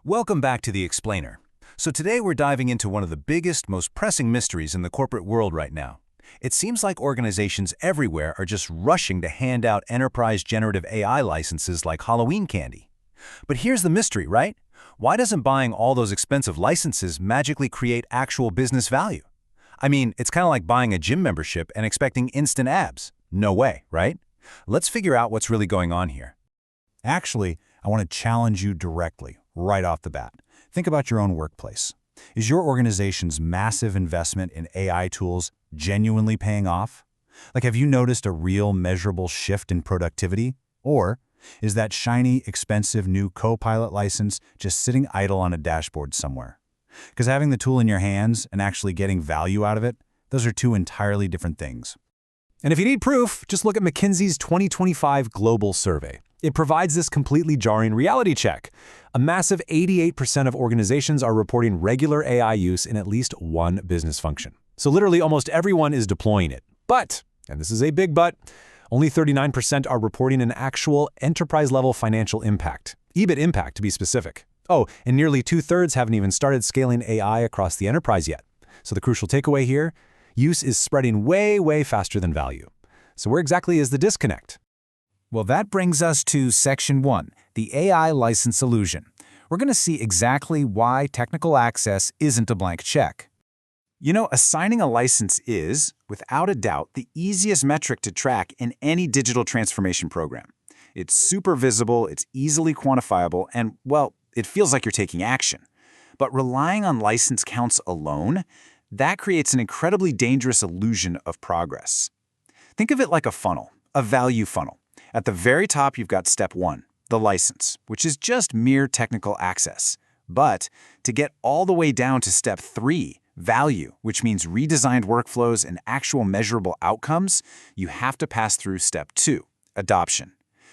Welcome back to The Explainer. So today we're diving into one of the biggest, most pressing mysteries in the corporate world right now. It seems like organizations everywhere are just rushing to hand out enterprise generative AI licenses like Halloween candy. But here's the mystery, right? Why doesn't buying all those expensive licenses magically create actual business value? I mean, it's kind of like buying a gym membership and expecting instant abs. No way, right? Let's figure out what's really going on here. Actually, I want to challenge you directly, right off the bat. Think about your own workplace. Is your organization's massive investment in AI tools genuinely paying off? Have you noticed a real measurable shift in productivity? Or is that shiny, expensive new Copilot license just sitting idle on a dashboard somewhere? Because having the tool in your hands and actually getting value out of it, those are two entirely different things. And if you need proof, just look at McKinsey's 2025 Global Survey. It provides this completely jarring reality check. A massive 88% of organizations are reporting regular AI use in at least one business function. So literally almost everyone is deploying it. But, and this is a big but, only 39% are reporting an actual enterprise-level financial impact. EBIT impact, to be specific. Oh, and nearly 2/3 haven't even started scaling AI across the enterprise yet. So the crucial takeaway here, use is spreading way, way faster than value. So where exactly is the disconnect? Well, that brings us to Section 1, the AI license illusion. We're going to see exactly why technical access isn't a blank check. You know, assigning a license is, without a doubt, the easiest metric to track in any digital transformation program. It's super visible, it's easily quantifiable, and, well, it feels like you're taking action. But relying on license counts alone, that creates an incredibly dangerous illusion of progress. Think of it like a funnel, a value funnel. At the very top, you've got step 1, the license, which is just mere technical access. But to get all the way down to step 3, value, which means redesigned workflows and actual measurable outcomes, you have to pass through step 2, adoption.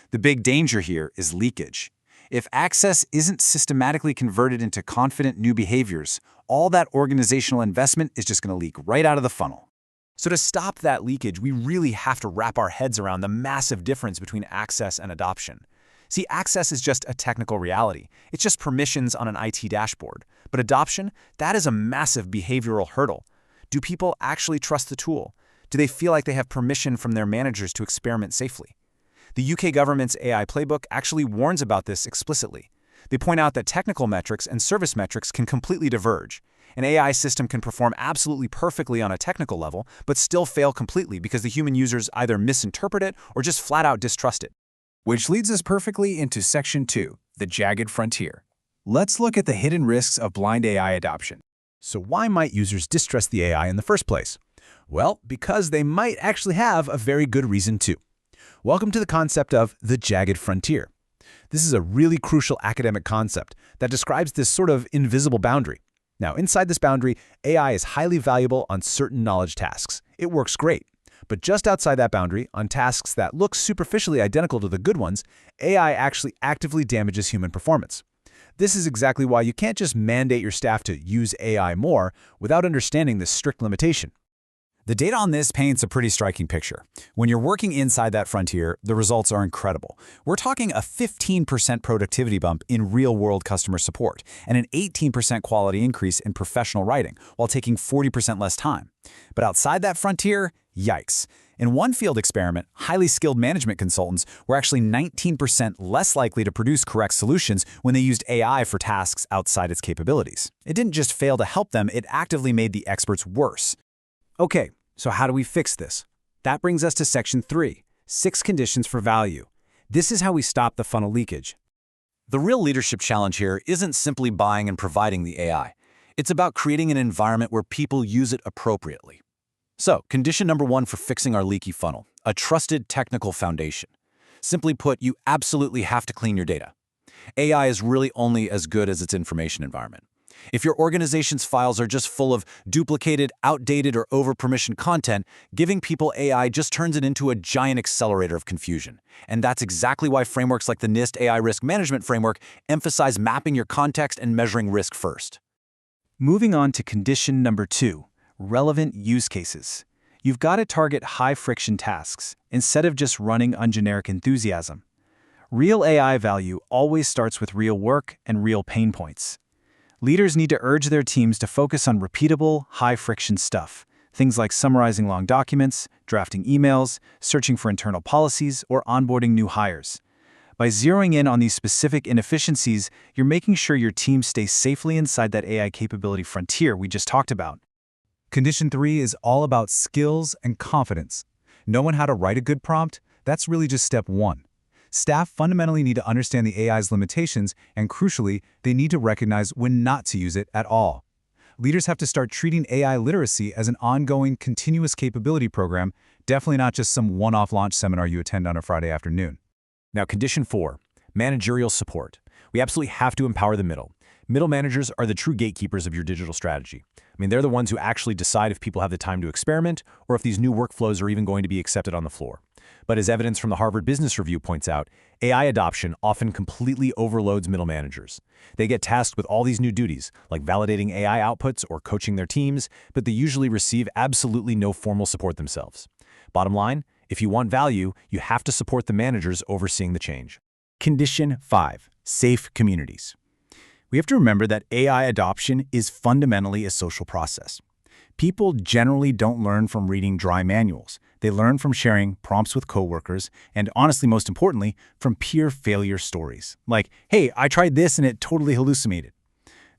The big danger here is leakage. If access isn't systematically converted into confident new behaviors, all that organizational investment is just going to leak right out of the funnel. So to stop that leakage, we really have to wrap our heads around the massive difference between access and adoption. See, access is just a technical reality. It's just permissions on an IT dashboard. But adoption, that is a massive behavioral hurdle. Do people actually trust the tool? Do they feel like they have permission from their managers to experiment safely? The UK government's AI playbook actually warns about this explicitly. They point out that technical metrics and service metrics can completely diverge. An AI system can perform absolutely perfectly on a technical level, but still fail completely because the human users either misinterpret it or just flat out distrust it. Which leads us perfectly into Section 2, the jagged frontier. Let's look at the hidden risks of blind AI adoption. So why might users distrust the AI in the first place? Well, because they might actually have a very good reason to. Welcome to the concept of the jagged frontier. This is a really crucial academic concept that describes this sort of invisible boundary. Now, inside this boundary, AI is highly valuable on certain knowledge tasks. It works great. But just outside that boundary, on tasks that look superficially identical to the good ones, AI actually actively damages human performance. This is exactly why you can't just mandate your staff to use AI more without understanding this strict limitation. The data on this paints a pretty striking picture. When you're working inside that frontier, the results are incredible. We're talking a 15% productivity bump in real-world customer support and an 18% quality increase in professional writing while taking 40% less time. But outside that frontier, yikes. In one field experiment, highly skilled management consultants were actually 19% less likely to produce correct solutions when they used AI for tasks outside its capabilities. It didn't just fail to help them, it actively made the experts worse. Okay, so how do we fix this? That brings us to Section 3, 6 conditions for value. This is how we stop the funnel leakage. The real leadership challenge here isn't simply buying and providing the AI. It's about creating an environment where people use it appropriately. So, condition number 1 for fixing our leaky funnel, a trusted technical foundation. Simply put, you absolutely have to clean your data. AI is really only as good as its information environment. If your organization's files are just full of duplicated, outdated, or over-permissioned content, giving people AI just turns it into a giant accelerator of confusion. And that's exactly why frameworks like the NIST AI Risk Management Framework emphasize mapping your context and measuring risk first. Moving on to condition number 2, relevant use cases. You've got to target high-friction tasks instead of just running on generic enthusiasm. Real AI value always starts with real work and real pain points. Leaders need to urge their teams to focus on repeatable, high-friction stuff. Things like summarizing long documents, drafting emails, searching for internal policies, or onboarding new hires. By zeroing in on these specific inefficiencies, you're making sure your team stays safely inside that AI capability frontier we just talked about. Condition 3 is all about skills and confidence. Knowing how to write a good prompt, that's really just step 1. Staff fundamentally need to understand the AI's limitations, and crucially, they need to recognize when not to use it at all. Leaders have to start treating AI literacy as an ongoing, continuous capability program, definitely not just some one-off launch seminar you attend on a Friday afternoon. Now, condition 4, managerial support. We absolutely have to empower the middle. Middle managers are the true gatekeepers of your digital strategy. They're the ones who actually decide if people have the time to experiment or if these new workflows are even going to be accepted on the floor. But as evidence from the Harvard Business Review points out, AI adoption often completely overloads middle managers. They get tasked with all these new duties, like validating AI outputs or coaching their teams, but they usually receive absolutely no formal support themselves. Bottom line, if you want value, you have to support the managers overseeing the change. Condition 5, safe communities. We have to remember that AI adoption is fundamentally a social process. People generally don't learn from reading dry manuals. They learn from sharing prompts with coworkers and, honestly, most importantly, from peer failure stories. Like, hey, I tried this and it totally hallucinated.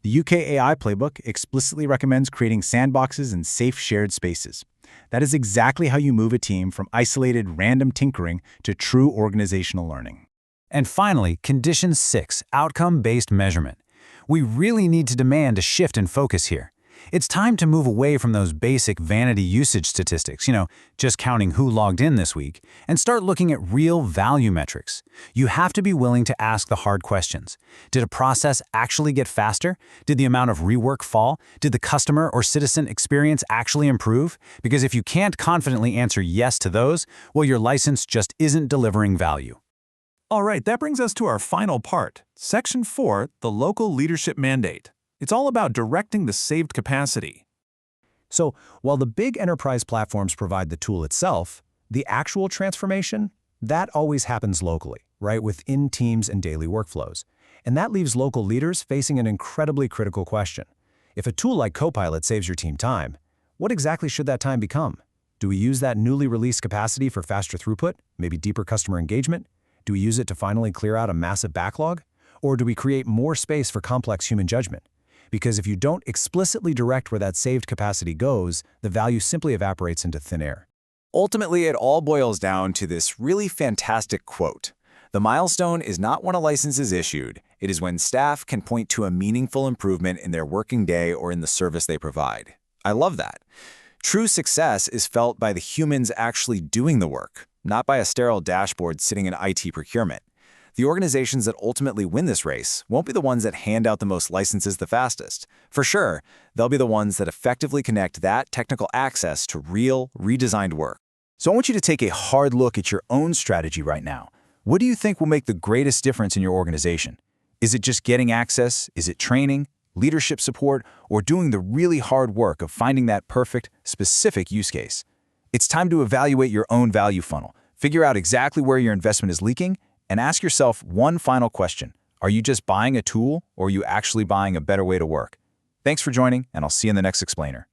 The UK AI playbook explicitly recommends creating sandboxes and safe shared spaces. That is exactly how you move a team from isolated random tinkering to true organizational learning. And finally, condition 6, outcome-based measurement. We really need to demand a shift in focus here. It's time to move away from those basic vanity usage statistics, just counting who logged in this week, and start looking at real value metrics. You have to be willing to ask the hard questions. Did a process actually get faster? Did the amount of rework fall? Did the customer or citizen experience actually improve? Because if you can't confidently answer yes to those, well, your license just isn't delivering value. All right, that brings us to our final part. Section 4, the local leadership mandate. It's all about directing the saved capacity. So, while the big enterprise platforms provide the tool itself, the actual transformation, that always happens locally, right, within teams and daily workflows. And that leaves local leaders facing an incredibly critical question. If a tool like Copilot saves your team time, what exactly should that time become? Do we use that newly released capacity for faster throughput, maybe deeper customer engagement? Do we use it to finally clear out a massive backlog? Or do we create more space for complex human judgment? Because if you don't explicitly direct where that saved capacity goes, the value simply evaporates into thin air. Ultimately, it all boils down to this really fantastic quote. The milestone is not when a license is issued. It is when staff can point to a meaningful improvement in their working day or in the service they provide. I love that. True success is felt by the humans actually doing the work, not by a sterile dashboard sitting in IT procurement. The organizations that ultimately win this race won't be the ones that hand out the most licenses the fastest. For sure, they'll be the ones that effectively connect that technical access to real, redesigned work. So I want you to take a hard look at your own strategy right now. What do you think will make the greatest difference in your organization? Is it just getting access? Is it training, leadership support, or doing the really hard work of finding that perfect, specific use case? It's time to evaluate your own value funnel, figure out exactly where your investment is leaking, and ask yourself one final question. Are you just buying a tool, or are you actually buying a better way to work? Thanks for joining, and I'll see you in the next explainer.